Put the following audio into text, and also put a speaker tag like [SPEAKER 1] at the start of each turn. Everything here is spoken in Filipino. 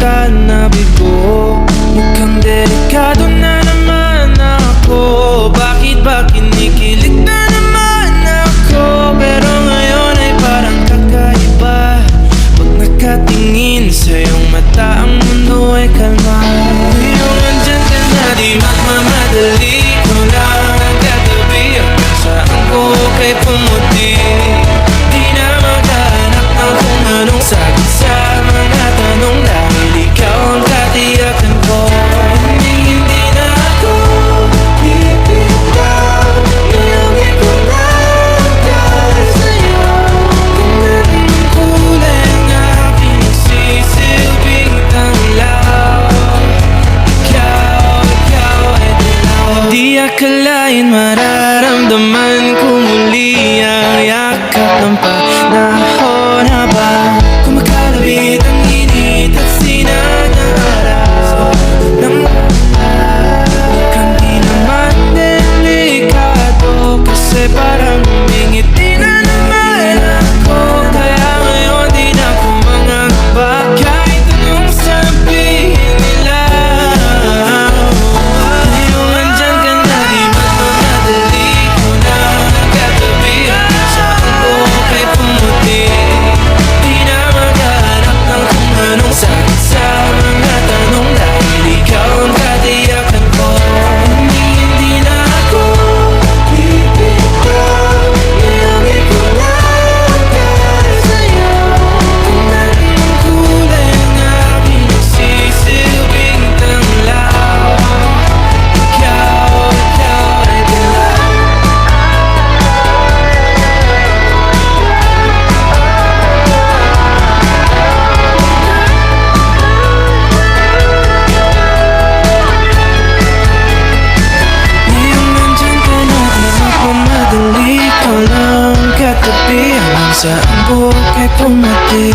[SPEAKER 1] ka nabigo? Mukhang delikado na naman ako. Bakit ba kinikilig na naman ako? Pero ngayon ay parang kakaiba. Pag nakatingin sa iyong mata, ang mundo ay kalma. Ngayong andyan ka na, di magmamadali. Ko lang ang katabi hanggang saan ko kay pumuti. Di na maghanap ng kung anong sagot sa mga tanong, dahil ikaw ang katiyakan ko. Hindi na ako bibitaw. Ngayong ikaw na para sa'yo. Kung anong kulay ang aking nagsisilbing tanglaw, ikaw ay dilaw. Di akalain mararamdaman ko muli ang yakap ng panahon habang kumakalawit ang init at sinag ng araw ng mukhang di naman delikado, kasi parang humingiti na naman ako. Kaya ngayon di na ako mangangamba kahit anong sabihin nila. Ngayong andyan ka na, di magmamadali. Ko na ang katabi hanggang saan ko kay pumuti. Di na maghanap ng kung anong sagot sa mga tanong, dahil ikaw ang katiyakan ko. Hindi na ako bibitaw. Ngayong ikaw na para sa'yo. Kung anong kulay ang aking nagsisilbing tanglaw, ikaw ay dilaw. Ngayong nandyan ka na, di magmamadali. Ko lang katabi hanggang saan buhay kay pumati.